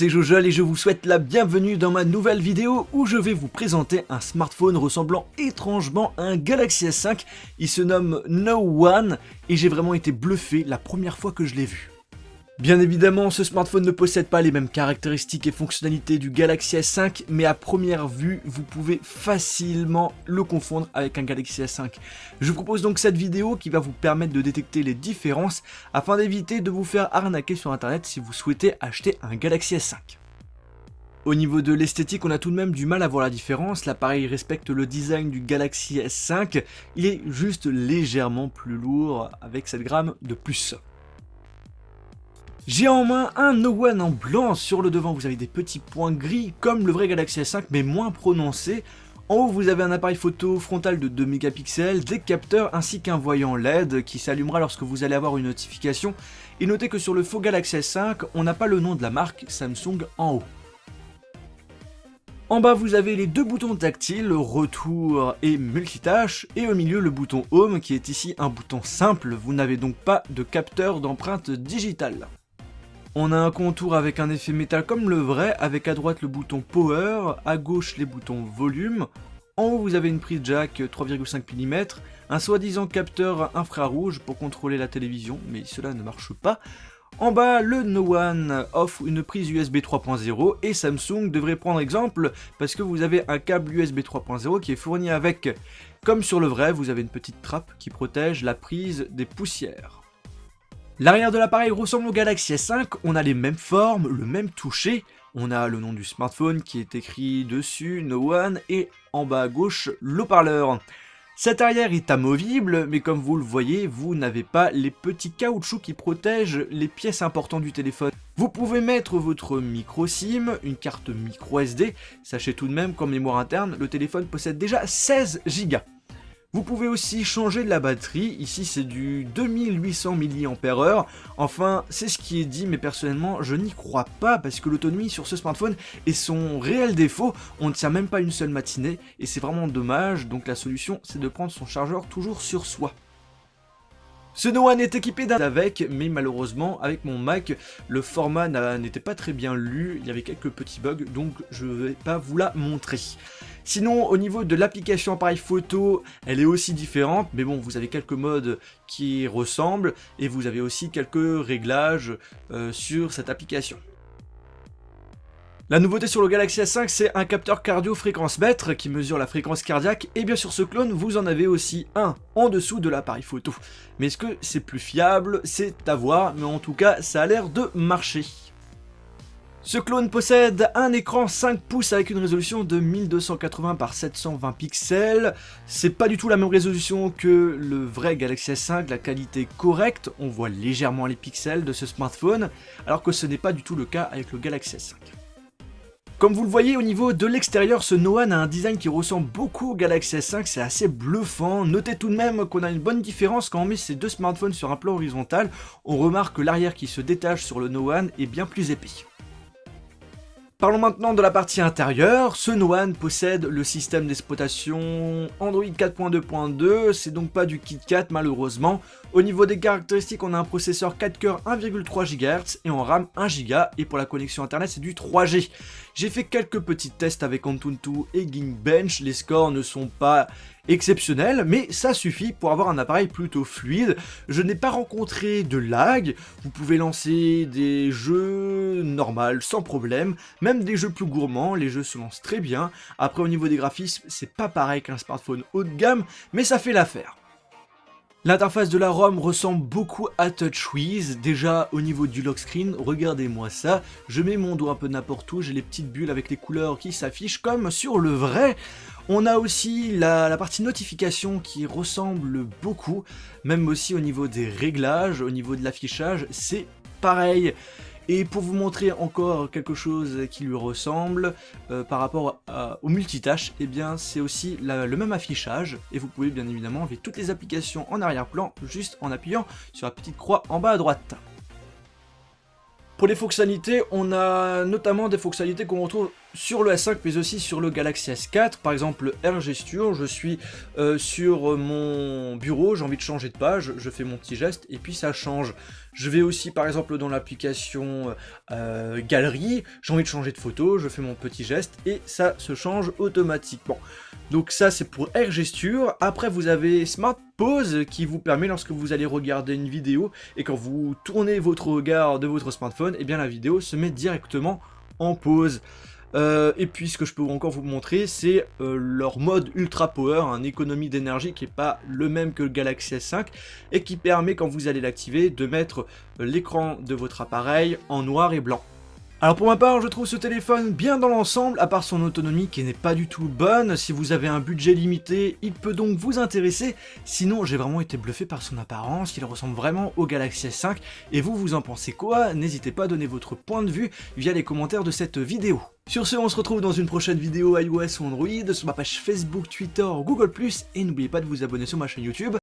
C'est Jojol et je vous souhaite la bienvenue dans ma nouvelle vidéo où je vais vous présenter un smartphone ressemblant étrangement à un Galaxy S5. Il se nomme No One et j'ai vraiment été bluffé la première fois que je l'ai vu. Bien évidemment, ce smartphone ne possède pas les mêmes caractéristiques et fonctionnalités du Galaxy S5, mais à première vue, vous pouvez facilement le confondre avec un Galaxy S5. Je vous propose donc cette vidéo qui va vous permettre de détecter les différences afin d'éviter de vous faire arnaquer sur internet si vous souhaitez acheter un Galaxy S5. Au niveau de l'esthétique, on a tout de même du mal à voir la différence. L'appareil respecte le design du Galaxy S5, il est juste légèrement plus lourd avec 7 grammes de plus. J'ai en main un No One en blanc. Sur le devant vous avez des petits points gris comme le vrai Galaxy S5 mais moins prononcés. En haut vous avez un appareil photo frontal de 2 mégapixels, des capteurs ainsi qu'un voyant LED qui s'allumera lorsque vous allez avoir une notification. Et notez que sur le faux Galaxy S5 on n'a pas le nom de la marque Samsung en haut. En bas vous avez les deux boutons tactiles, retour et multitâche, et au milieu le bouton home qui est ici un bouton simple, vous n'avez donc pas de capteur d'empreinte digitale. On a un contour avec un effet métal comme le vrai, avec à droite le bouton Power, à gauche les boutons Volume. En haut vous avez une prise jack 3,5 mm, un soi-disant capteur infrarouge pour contrôler la télévision, mais cela ne marche pas. En bas, le No One offre une prise USB 3.0 et Samsung devrait prendre exemple parce que vous avez un câble USB 3.0 qui est fourni avec. Comme sur le vrai, vous avez une petite trappe qui protège la prise des poussières. L'arrière de l'appareil ressemble au Galaxy S5, on a les mêmes formes, le même toucher, on a le nom du smartphone qui est écrit dessus, No One, et en bas à gauche, l'haut-parleur. Cet arrière est amovible, mais comme vous le voyez, vous n'avez pas les petits caoutchoucs qui protègent les pièces importantes du téléphone. Vous pouvez mettre votre micro SIM, une carte micro SD, sachez tout de même qu'en mémoire interne, le téléphone possède déjà 16 Go. Vous pouvez aussi changer de la batterie, ici c'est du 2800 mAh, enfin c'est ce qui est dit mais personnellement je n'y crois pas parce que l'autonomie sur ce smartphone est son réel défaut, on ne tient même pas une seule matinée et c'est vraiment dommage, donc la solution c'est de prendre son chargeur toujours sur soi. Ce No One est équipé d'un avec, mais malheureusement avec mon Mac, le format n'était pas très bien lu, il y avait quelques petits bugs, donc je ne vais pas vous la montrer. Sinon, au niveau de l'application appareil photo, elle est aussi différente, mais bon, vous avez quelques modes qui ressemblent, et vous avez aussi quelques réglages sur cette application. La nouveauté sur le Galaxy S5, c'est un capteur cardio-fréquence-mètre qui mesure la fréquence cardiaque, et bien sur ce clone, vous en avez aussi un en dessous de l'appareil photo. Mais est-ce que c'est plus fiable? C'est à voir, mais en tout cas, ça a l'air de marcher. Ce clone possède un écran 5 pouces avec une résolution de 1280 par 720 pixels. C'est pas du tout la même résolution que le vrai Galaxy S5, la qualité est correcte, on voit légèrement les pixels de ce smartphone, alors que ce n'est pas du tout le cas avec le Galaxy S5. Comme vous le voyez au niveau de l'extérieur, ce No One a un design qui ressemble beaucoup au Galaxy S5, c'est assez bluffant. Notez tout de même qu'on a une bonne différence quand on met ces deux smartphones sur un plan horizontal. On remarque que l'arrière qui se détache sur le No One est bien plus épais. Parlons maintenant de la partie intérieure. Ce No One possède le système d'exploitation Android 4.2.2, c'est donc pas du KitKat malheureusement. Au niveau des caractéristiques, on a un processeur 4 coeurs 1,3 GHz et en RAM 1 Go, et pour la connexion internet c'est du 3G. J'ai fait quelques petits tests avec Antutu et Geekbench, les scores ne sont pas exceptionnels, mais ça suffit pour avoir un appareil plutôt fluide. Je n'ai pas rencontré de lag, vous pouvez lancer des jeux normaux sans problème, même des jeux plus gourmands, les jeux se lancent très bien. Après au niveau des graphismes, c'est pas pareil qu'un smartphone haut de gamme, mais ça fait l'affaire. L'interface de la ROM ressemble beaucoup à TouchWiz, déjà au niveau du lock screen, regardez-moi ça, je mets mon doigt un peu n'importe où, j'ai les petites bulles avec les couleurs qui s'affichent comme sur le vrai. On a aussi la partie notification qui ressemble beaucoup, même aussi au niveau des réglages, au niveau de l'affichage, c'est pareil. Et pour vous montrer encore quelque chose qui lui ressemble par rapport au multitâche, eh bien c'est aussi le même affichage et vous pouvez bien évidemment enlever toutes les applications en arrière-plan juste en appuyant sur la petite croix en bas à droite. Pour les fonctionnalités, on a notamment des fonctionnalités qu'on retrouve sur le S5 mais aussi sur le Galaxy S4, par exemple le Air Gesture, je suis sur mon bureau, j'ai envie de changer de page, je fais mon petit geste et puis ça change. Je vais aussi par exemple dans l'application galerie, j'ai envie de changer de photo, je fais mon petit geste et ça se change automatiquement. Donc ça c'est pour Air Gesture. Après vous avez Smart Pause qui vous permet lorsque vous allez regarder une vidéo et quand vous tournez votre regard de votre smartphone, et bien la vidéo se met directement en pause. Et puis ce que je peux encore vous montrer, c'est leur mode Ultra Power, une économie d'énergie qui n'est pas le même que le Galaxy S5 et qui permet quand vous allez l'activer de mettre l'écran de votre appareil en noir et blanc. Alors pour ma part, je trouve ce téléphone bien dans l'ensemble, à part son autonomie qui n'est pas du tout bonne. Si vous avez un budget limité, il peut donc vous intéresser. Sinon, j'ai vraiment été bluffé par son apparence, il ressemble vraiment au Galaxy S5. Et vous, vous en pensez quoi? N'hésitez pas à donner votre point de vue via les commentaires de cette vidéo. Sur ce, on se retrouve dans une prochaine vidéo iOS ou Android, sur ma page Facebook, Twitter, Google+, et n'oubliez pas de vous abonner sur ma chaîne YouTube.